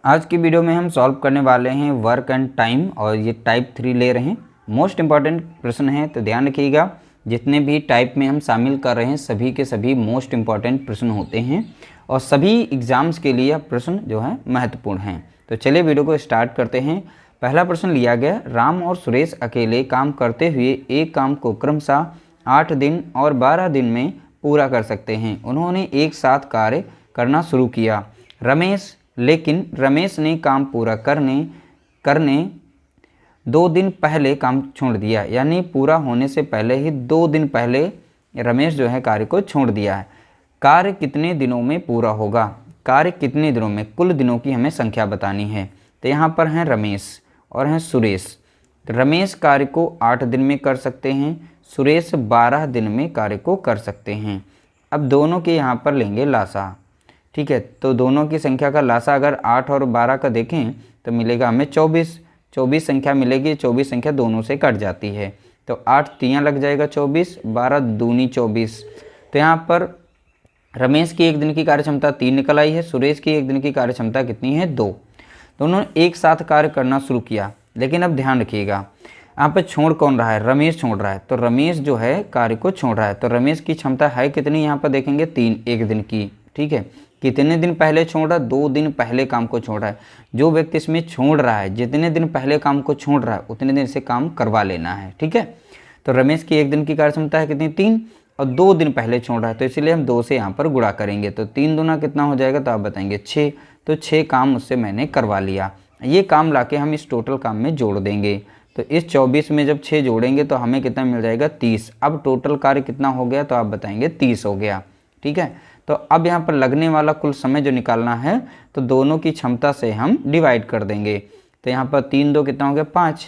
आज की वीडियो में हम सॉल्व करने वाले हैं वर्क एंड टाइम और ये टाइप 3 ले रहे हैं। मोस्ट इम्पॉर्टेंट प्रश्न है तो ध्यान रखिएगा। जितने भी टाइप में हम शामिल कर रहे हैं सभी के सभी मोस्ट इम्पॉर्टेंट प्रश्न होते हैं और सभी एग्जाम्स के लिए प्रश्न जो है महत्वपूर्ण हैं। तो चलिए वीडियो को स्टार्ट करते हैं। पहला प्रश्न लिया गया, राम और सुरेश अकेले काम करते हुए एक काम को क्रमशः 8 दिन और 12 दिन में पूरा कर सकते हैं। उन्होंने एक साथ कार्य करना शुरू किया। लेकिन रमेश ने काम पूरा करने 2 दिन पहले काम छोड़ दिया, यानी पूरा होने से पहले ही 2 दिन पहले रमेश जो है कार्य को छोड़ दिया है। कार्य कितने दिनों में पूरा होगा? कार्य कितने दिनों में, कुल दिनों की हमें संख्या बतानी है। तो यहाँ पर हैं रमेश और हैं सुरेश। तो रमेश कार्य को 8 दिन में कर सकते हैं, सुरेश 12 दिन में कार्य को कर सकते हैं। अब दोनों के यहाँ पर लेंगे लासा, ठीक है। तो दोनों की संख्या का लासा अगर 8 और 12 का देखें तो मिलेगा हमें 24 संख्या मिलेगी। 24 संख्या दोनों से कट जाती है तो 8 तियाँ लग जाएगा 24, 12 दूनी 24। तो यहाँ पर रमेश की एक दिन की कार्य क्षमता 3 निकल आई है, सुरेश की एक दिन की कार्य क्षमता कितनी है 2। दोनों एक साथ कार्य करना शुरू किया, लेकिन अब ध्यान रखिएगा यहाँ पर छोड़ कौन रहा है? रमेश छोड़ रहा है। तो रमेश जो है कार्य को छोड़ रहा है, तो रमेश की क्षमता है कितनी? यहाँ पर देखेंगे 3 एक दिन की, ठीक है। कितने दिन पहले छोड़ रहा है? 2 दिन पहले काम को छोड़ रहा है। जो व्यक्ति इसमें छोड़ रहा है, जितने दिन पहले काम को छोड़ रहा है उतने दिन से काम करवा लेना है, ठीक है। तो रमेश की एक दिन की कार्य क्षमता है कितनी? 3 और 2 दिन पहले छोड़ रहा है, तो इसलिए हम 2 से यहाँ पर गुणा करेंगे। तो 3 दूना कितना हो जाएगा? तो आप बताएंगे 6। तो 6 काम उससे मैंने करवा लिया। ये काम ला के हम इस टोटल काम में जोड़ देंगे। तो इस 24 में जब 6 जोड़ेंगे तो हमें कितना मिल जाएगा? 30। अब टोटल कार्य कितना हो गया? तो आप बताएंगे 30 हो गया, ठीक है। तो अब यहाँ पर लगने वाला कुल समय जो निकालना है तो दोनों की क्षमता से हम डिवाइड कर देंगे। तो यहाँ पर 3 2 कितना हो गया? 5।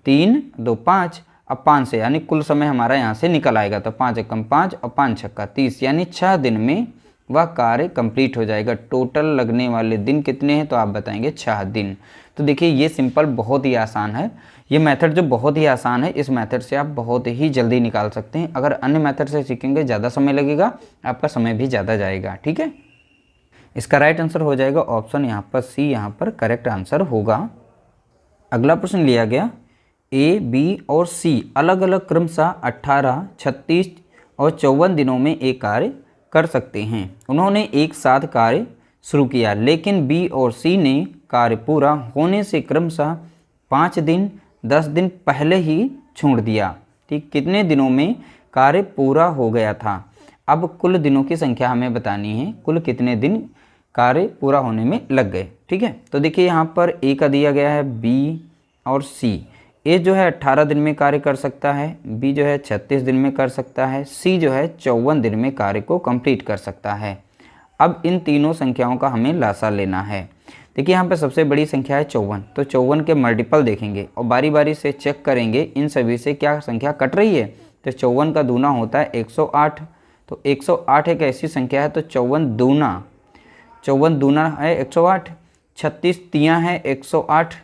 3 2 5, अब 5 से यानी कुल समय हमारा यहाँ से निकल आएगा। तो 5 एकम 5 और 5 छक्का 30, यानी 6 दिन में वह कार्य कंप्लीट हो जाएगा। टोटल लगने वाले दिन कितने हैं? तो आप बताएंगे 6 दिन। तो देखिए ये सिंपल बहुत ही आसान है। ये मेथड जो बहुत ही आसान है, इस मेथड से आप बहुत ही जल्दी निकाल सकते हैं। अगर अन्य मेथड से सीखेंगे ज़्यादा समय लगेगा, आपका समय भी ज़्यादा जाएगा, ठीक है। इसका राइट आंसर हो जाएगा ऑप्शन यहाँ पर सी, यहाँ पर करेक्ट आंसर होगा। अगला प्रश्न लिया गया, ए, बी और सी अलग अलग क्रमशः 18, 36 और 54 दिनों में एक कार्य कर सकते हैं। उन्होंने एक साथ कार्य शुरू किया, लेकिन बी और सी ने कार्य पूरा होने से क्रमशः 5 दिन 10 दिन पहले ही छोड़ दिया। ठीक, कितने दिनों में कार्य पूरा हो गया था? अब कुल दिनों की संख्या हमें बतानी है, कुल कितने दिन कार्य पूरा होने में लग गए, ठीक है। तो देखिए यहाँ पर ए का दिया गया है बी और सी। ए जो है 18 दिन में कार्य कर सकता है, बी जो है 36 दिन में कर सकता है, सी जो है 54 दिन में कार्य को कंप्लीट कर सकता है। अब इन तीनों संख्याओं का हमें लासा लेना है। देखिए यहाँ पे सबसे बड़ी संख्या है 54, तो 54 के मल्टीपल देखेंगे और बारी बारी से चेक करेंगे इन सभी से क्या संख्या कट रही है। तो 54 का दूना होता है 108, तो 108 एक ऐसी संख्या है, तो 54 दूना है 108, 36 तियाँ है 108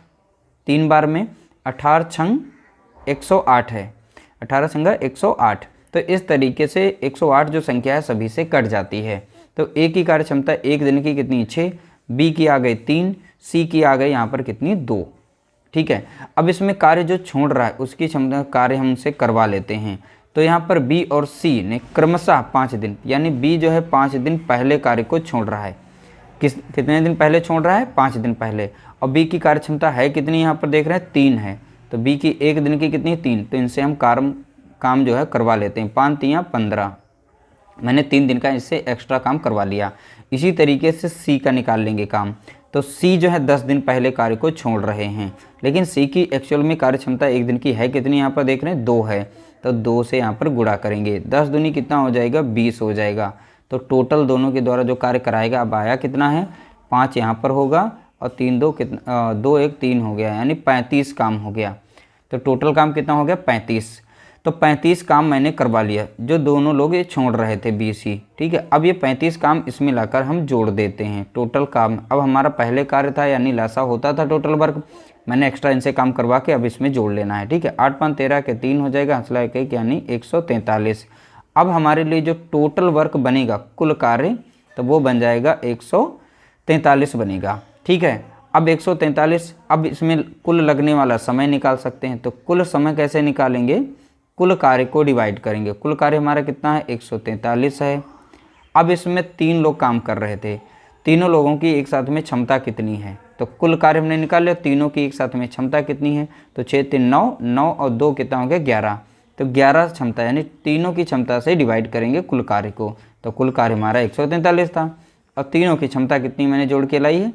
3 बार में, 18 छंग 108 है, 18 छंगा 108। तो इस तरीके से 108 जो संख्या है सभी से कट जाती है। तो ए की कार्य क्षमता एक दिन की कितनी? 6, बी की आ गई 3, सी की आ गई यहाँ पर कितनी? 2, ठीक है। अब इसमें कार्य जो छोड़ रहा है उसकी क्षमता कार्य हम उनसे करवा लेते हैं। तो यहाँ पर बी और सी ने क्रमशः 5 दिन, यानी बी जो है 5 दिन पहले कार्य को छोड़ रहा है। कितने दिन पहले छोड़ रहा है? 5 दिन पहले। और बी की कार्य क्षमता है कितनी? यहाँ पर देख रहे हैं 3 है, तो बी की एक दिन की कितनी? 3। तो इनसे हम काम जो है करवा लेते हैं। 5 तियाँ 15, मैंने 3 दिन का इससे एक्स्ट्रा काम करवा लिया। इसी तरीके से सी का निकाल लेंगे काम। तो सी जो है 10 दिन पहले कार्य को छोड़ रहे हैं, लेकिन सी की एक्चुअल में कार्य क्षमता एक दिन की है कितनी? यहाँ पर देख रहे हैं 2 है, तो 2 से यहाँ पर गुणा करेंगे। 10 दूनी कितना हो जाएगा? 20 हो जाएगा। तो टोटल दोनों के द्वारा जो कार्य कराएगा अब आया कितना है? 5 यहाँ पर होगा और 3 2 कितना 2 1 3 हो गया, यानी 35 काम हो गया। तो टोटल काम कितना हो गया? 35। तो 35 काम मैंने करवा लिया, जो दोनों लोग ये छोड़ रहे थे बी सी, ठीक है। अब ये 35 काम इसमें लाकर हम जोड़ देते हैं। टोटल काम अब हमारा पहले कार्य था, यानी लासा होता था टोटल वर्क, मैंने एक्स्ट्रा इनसे काम करवा के अब इसमें जोड़ लेना है, ठीक है। 8 5 13 के 3 हो जाएगा, हंसला 1 यानी 143। अब हमारे लिए जो टोटल वर्क बनेगा कुल कार्य, तो वो बन जाएगा 143 बनेगा। ठीक है। अब 143, अब इसमें कुल लगने वाला समय निकाल सकते हैं। तो कुल समय कैसे निकालेंगे, कुल कार्य को डिवाइड करेंगे। कुल कार्य हमारा कितना है, 143 है। अब इसमें 3 लोग काम कर रहे थे, तीनों लोगों की एक साथ में क्षमता कितनी है, तो कुल कार्य हमने निकाल लिया, तीनों की एक साथ में क्षमता कितनी है, तो 6 3 9, 9 और 2 कितना हो गया 11, तो 11 क्षमता, यानी तीनों की क्षमता से डिवाइड करेंगे कुल कार्य को। तो कुल कार्य हमारा 143 था और तीनों की क्षमता कितनी मैंने जोड़ के लाई है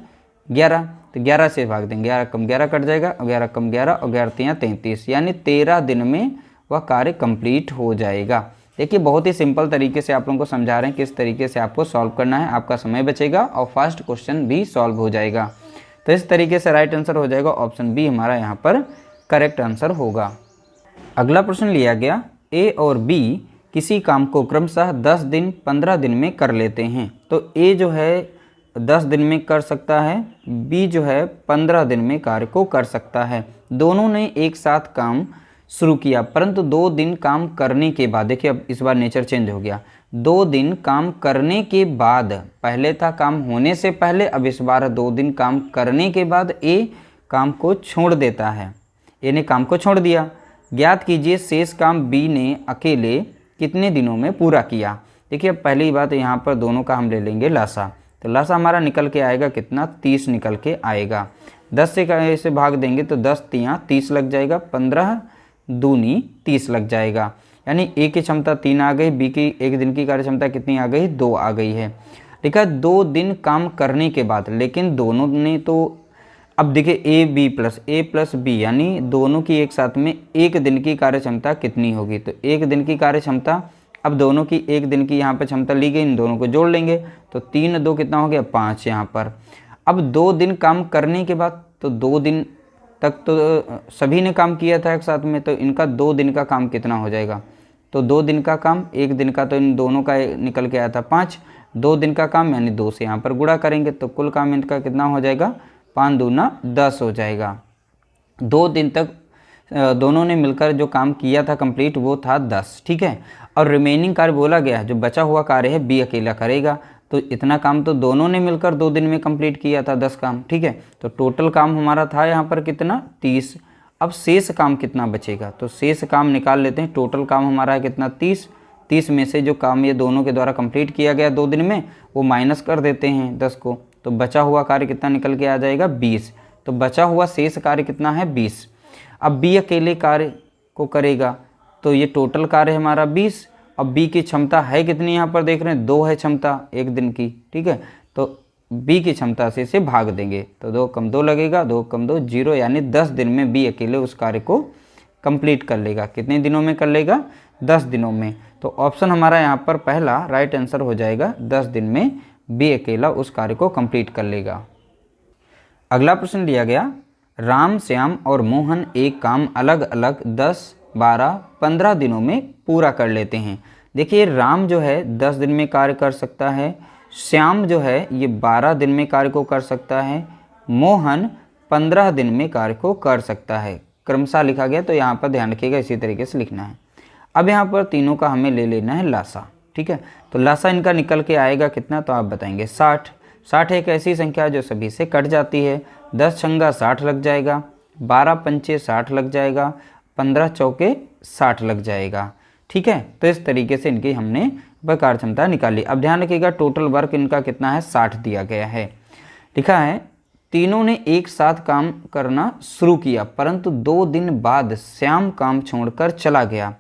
11, तो 11 से भाग देंगे, 11 कम 11 कट जाएगा और 11 कम 11 और 11 3 33, यानी 13 दिन में वह कार्य कंप्लीट हो जाएगा। देखिए बहुत ही सिंपल तरीके से आप लोगों को समझा रहे हैं किस तरीके से आपको सॉल्व करना है, आपका समय बचेगा और फर्स्ट क्वेश्चन भी सॉल्व हो जाएगा। तो इस तरीके से राइट आंसर हो जाएगा, ऑप्शन बी हमारा यहाँ पर करेक्ट आंसर होगा। अगला प्रश्न लिया गया, ए और बी किसी काम को क्रमशः 10 दिन 15 दिन में कर लेते हैं। तो ए जो है 10 दिन में कर सकता है, बी जो है 15 दिन में कार्य को कर सकता है। दोनों ने एक साथ काम शुरू किया, परंतु 2 दिन काम करने के बाद, देखिए अब इस बार नेचर चेंज हो गया, 2 दिन काम करने के बाद, पहले था काम होने से पहले, अब इस बार 2 दिन काम करने के बाद ए काम को छोड़ देता है, ए ने काम को छोड़ दिया। ज्ञात कीजिए शेष काम बी ने अकेले कितने दिनों में पूरा किया। देखिए अब पहली बात यहाँ पर दोनों का हम ले लेंगे लासा, तो लासा हमारा निकल के आएगा कितना, 30 निकल के आएगा। 10 से भाग देंगे तो 10 तियाँ 30 लग जाएगा, 15 दूनी 30 लग जाएगा, यानी ए की क्षमता 3 आ गई, बी की एक दिन की कार्य क्षमता कितनी आ गई, 2 आ गई है। देखा 2 दिन काम करने के बाद, लेकिन दोनों ने तो, अब देखिए ए प्लस बी, यानी दोनों की एक साथ में एक दिन की कार्य क्षमता कितनी होगी, तो एक दिन की कार्य क्षमता, अब दोनों की एक दिन की यहाँ पर क्षमता ली गई, इन दोनों को जोड़ लेंगे तो 3 2 कितना हो गया 5 यहाँ पर। अब 2 दिन काम करने के बाद, तो 2 दिन तक तो सभी ने काम किया था एक साथ में, तो इनका 2 दिन का काम कितना हो जाएगा, तो 2 दिन का काम, एक दिन का तो इन दोनों का निकल के आया था 5, 2 दिन का काम यानी 2 से यहाँ पर गुणा करेंगे तो कुल काम इनका कितना हो जाएगा, 5 दूना 10 हो जाएगा। 2 दिन तक दोनों ने मिलकर जो काम किया था कंप्लीट वो था 10, ठीक है। और रिमेनिंग कार्य बोला गया जो बचा हुआ कार्य है बी अकेला करेगा, तो इतना काम तो दोनों ने मिलकर 2 दिन में कंप्लीट किया था 10 काम, ठीक है। तो टोटल काम हमारा था यहाँ पर कितना 30। अब शेष काम कितना बचेगा, तो शेष काम निकाल लेते हैं। टोटल काम हमारा है कितना 30 में से जो काम ये दोनों के द्वारा कंप्लीट किया गया 2 दिन में वो माइनस कर देते हैं 10 को, तो बचा हुआ कार्य कितना निकल के आ जाएगा 20। तो बचा हुआ शेष कार्य कितना है 20। अब बी अकेले कार्य को करेगा तो ये टोटल कार्य हमारा 20। अब बी की क्षमता है कितनी, यहाँ पर देख रहे हैं 2 है क्षमता एक दिन की, ठीक है। तो बी की क्षमता से इसे भाग देंगे तो 2 कम 2 लगेगा, 2 कम 2 0, यानी 10 दिन में बी अकेले उस कार्य को कंप्लीट कर लेगा। कितने दिनों में कर लेगा, 10 दिनों में। तो ऑप्शन हमारा यहाँ पर पहला राइट आंसर हो जाएगा, 10 दिन में बी अकेला उस कार्य को कंप्लीट कर लेगा। अगला प्रश्न दिया गया, राम श्याम और मोहन एक काम अलग अलग 10 12 15 दिनों में पूरा कर लेते हैं। देखिए राम जो है 10 दिन में कार्य कर सकता है, श्याम जो है ये 12 दिन में कार्य को कर सकता है, मोहन 15 दिन में कार्य को कर सकता है। क्रमशः लिखा गया, तो यहाँ पर ध्यान रखिएगा इसी तरीके से लिखना है। अब यहाँ पर तीनों का हमें ले लेना है लासा, ठीक है। तो लासा इनका निकल के आएगा कितना, तो आप बताएंगे 60। 60 एक ऐसी संख्या जो सभी से कट जाती है, 10 छंगा 60 लग जाएगा, 12 पंचे 60 लग जाएगा, 15 चौके 60 लग जाएगा, ठीक है। तो इस तरीके से इनकी हमने कार्य क्षमता निकाली। अब ध्यान रखिएगा टोटल वर्क इनका कितना है 60 दिया गया है। लिखा है तीनों ने एक साथ काम करना शुरू किया, परंतु 2 दिन बाद श्याम काम छोड़कर चला गया।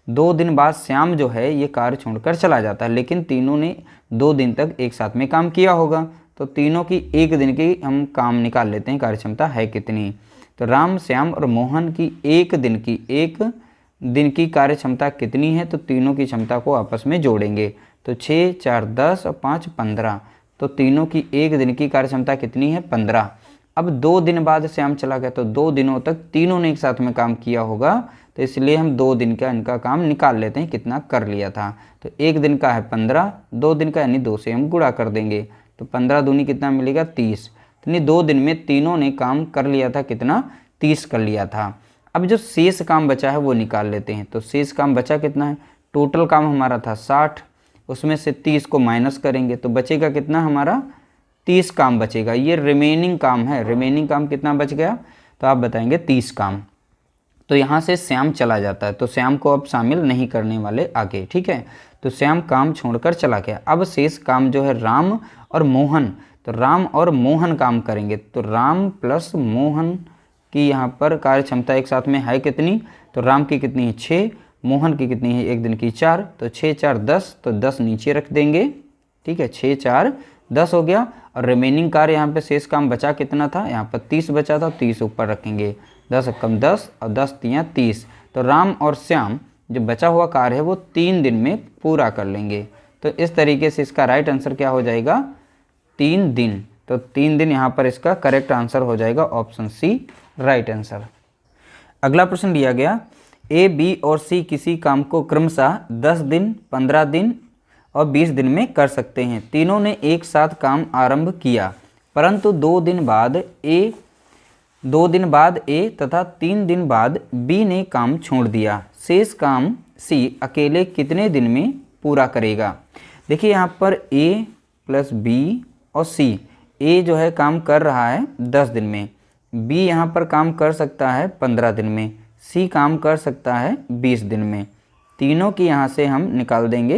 2 दिन बाद श्याम जो है ये कार्य छोड़कर चला जाता है, लेकिन तीनों ने 2 दिन तक एक साथ में काम किया होगा, तो तीनों की एक दिन की हम काम निकाल लेते हैं कार्य क्षमता है कितनी। तो राम श्याम और मोहन की एक दिन की कार्य क्षमता कितनी है, तो तीनों की क्षमता को आपस में जोड़ेंगे तो 6 4 10 और 5 15, तो तीनों की एक दिन की कार्य क्षमता कितनी है 15। अब 2 दिन बाद श्याम चला गया, तो 2 दिनों तक तीनों ने एक साथ में काम किया होगा, तो इसलिए हम 2 दिन का इनका काम निकाल लेते हैं कितना कर लिया था। तो एक दिन का है 15, 2 दिन का यानी 2 से हम गुणा कर देंगे, तो 15 दूनी कितना मिलेगा 30। यानी 2 दिन में तीनों ने काम कर लिया था कितना 30 कर लिया था। अब जो शेष काम बचा है वो निकाल लेते हैं। तो शेष काम बचा कितना है, टोटल काम हमारा था 60, उसमें से 30 को माइनस करेंगे तो बचेगा कितना हमारा 30 काम बचेगा। ये रिमेनिंग काम है। रिमेनिंग काम कितना बच गया, तो आप बताएंगे 30 काम। तो यहाँ से श्याम चला जाता है, तो श्याम को अब शामिल नहीं करने वाले आगे, ठीक है। तो श्याम काम छोड़कर चला गया। अब शेष काम जो है राम और मोहन, तो राम और मोहन काम करेंगे। तो राम प्लस मोहन की यहाँ पर कार्य क्षमता एक साथ में है कितनी, तो राम की कितनी है 6, मोहन की कितनी है एक दिन की 4, तो 6 4 10, तो 10 नीचे रख देंगे, ठीक है। 6 4 10 हो गया। और रिमेनिंग कार्य यहाँ पे शेष काम बचा कितना था, यहाँ पर 30 बचा था, 30 ऊपर रखेंगे, 10 कम 10 और 10 3 30। तो राम और श्याम जो बचा हुआ कार्य है वो 3 दिन में पूरा कर लेंगे। तो इस तरीके से इसका राइट आंसर क्या हो जाएगा, 3 दिन। तो 3 दिन यहाँ पर इसका करेक्ट आंसर हो जाएगा ऑप्शन सी राइट आंसर। अगला प्रश्न दिया गया, ए, बी और सी किसी काम को क्रमशः 10 दिन, 15 दिन और 20 दिन में कर सकते हैं। तीनों ने एक साथ काम आरंभ किया, परंतु 2 दिन बाद ए तथा 3 दिन बाद बी ने काम छोड़ दिया। शेष काम सी अकेले कितने दिन में पूरा करेगा। देखिए यहाँ पर ए प्लस बी और सी, ए जो है काम कर रहा है 10 दिन में, बी यहाँ पर काम कर सकता है 15 दिन में, सी काम कर सकता है 20 दिन में। तीनों की यहाँ से हम निकाल देंगे,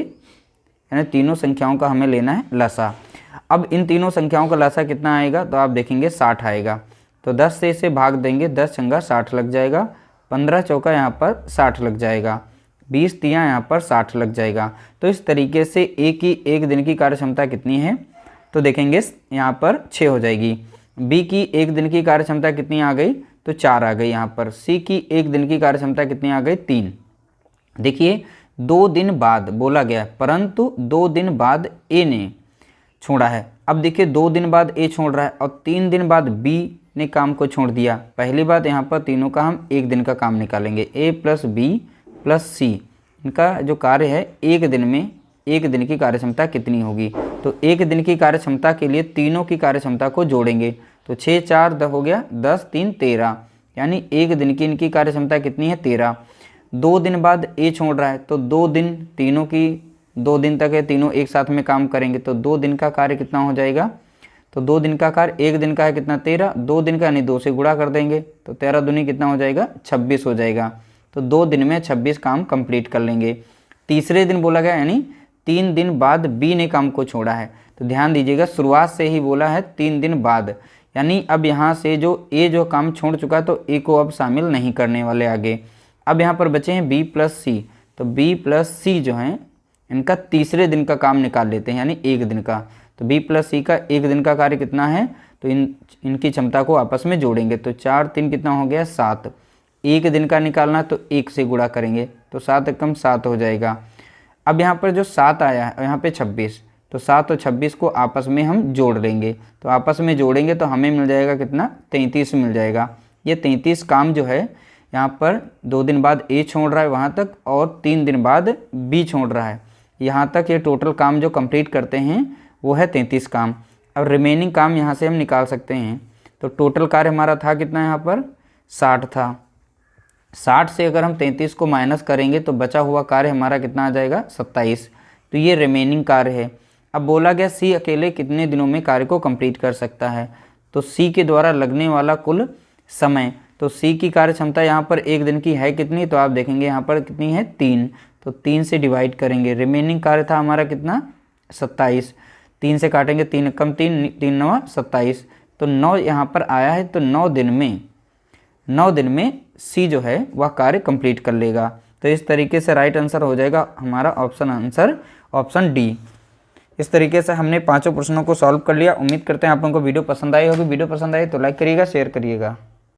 यानी तीनों संख्याओं का हमें लेना है लसा। अब इन तीनों संख्याओं का लसा कितना आएगा, तो आप देखेंगे 60 आएगा। तो 10 से इसे भाग देंगे, 10 छंगा 60 लग जाएगा, 15 चौका यहाँ पर 60 लग जाएगा, 20 तिया यहाँ पर 60 लग जाएगा। तो इस तरीके से ए की एक दिन की कार्य क्षमता कितनी है, तो देखेंगे यहाँ पर 6 हो जाएगी। बी की एक दिन की कार्य क्षमता कितनी आ गई, तो 4 आ गई यहाँ पर। सी की एक दिन की कार्य क्षमता कितनी आ गई, 3। देखिए 2 दिन बाद बोला गया, परंतु 2 दिन बाद ए ने छोड़ा है। अब देखिए 2 दिन बाद ए छोड़ रहा है और 3 दिन बाद बी ने काम को छोड़ दिया। पहली बात यहाँ पर तीनों का हम एक दिन का काम निकालेंगे, ए प्लस बी प्लस सी, इनका जो कार्य है एक दिन में, एक दिन की कार्य क्षमता कितनी होगी। तो एक दिन की कार्य क्षमता के लिए तीनों की कार्य क्षमता को जोड़ेंगे, तो 6 4 10 हो गया, 10 3 13, यानी एक दिन की इनकी कार्य क्षमता कितनी है 13। 2 दिन बाद ए छोड़ रहा है, तो 2 दिन तीनों की 2 दिन तक है, तीनों एक साथ में काम करेंगे, तो 2 दिन का कार्य कितना हो जाएगा, तो 2 दिन का कार्य एक दिन का है कितना 13, 2 दिन का यानी 2 से गुणा कर देंगे, तो 13 दूनी कितना हो जाएगा 26 हो जाएगा। तो 2 दिन में 26 काम कंप्लीट कर लेंगे। तीसरे दिन बोला गया यानी 3 दिन बाद बी ने काम को छोड़ा है, तो ध्यान दीजिएगा शुरुआत से ही बोला है 3 दिन बाद, यानी अब यहाँ से जो ए जो काम छोड़ चुका तो ए को अब शामिल नहीं करने वाले आगे। अब यहाँ पर बचे हैं बी प्लस सी, तो बी प्लस सी जो हैं इनका तीसरे दिन का काम निकाल लेते हैं, यानी एक दिन का। तो बी प्लस सी का एक दिन का कार्य कितना है, तो इनकी क्षमता को आपस में जोड़ेंगे, तो 4 3 कितना हो गया 7। एक दिन का निकालना तो 1 से गुणा करेंगे, तो 7 एकम 7 हो जाएगा। अब यहाँ पर जो 7 आया है यहाँ पे 26, तो 7 और 26 को आपस में हम जोड़ लेंगे, तो आपस में जोड़ेंगे तो हमें मिल जाएगा कितना 33 मिल जाएगा। ये 33 काम जो है यहाँ पर 2 दिन बाद ए छोड़ रहा है वहाँ तक और 3 दिन बाद बी छोड़ रहा है, यहाँ तक ये टोटल काम जो कंप्लीट करते हैं वो है 33 काम। अब रिमेनिंग काम यहाँ से हम निकाल सकते हैं, तो टोटल कार्य हमारा था कितना यहाँ पर 60 था। 60 से अगर हम 33 को माइनस करेंगे तो बचा हुआ कार्य हमारा कितना आ जाएगा 27। तो ये रिमेनिंग कार्य है। अब बोला गया सी अकेले कितने दिनों में कार्य को कंप्लीट कर सकता है, तो सी के द्वारा लगने वाला कुल समय, तो सी की कार्य क्षमता यहाँ पर एक दिन की है कितनी, तो आप देखेंगे यहाँ पर कितनी है 3, तो 3 से डिवाइड करेंगे। रिमेनिंग कार्य था हमारा कितना 27, 3 से काटेंगे 3 कम 3 3 9 27, तो 9 यहाँ पर आया है, तो 9 दिन में सी जो है वह कार्य कंप्लीट कर लेगा। तो इस तरीके से राइट आंसर हो जाएगा हमारा ऑप्शन डी। इस तरीके से हमने 5 प्रश्नों को सॉल्व कर लिया। उम्मीद करते हैं आप लोगों को वीडियो पसंद आई होगी। वीडियो पसंद आई तो लाइक करिएगा, शेयर करिएगा।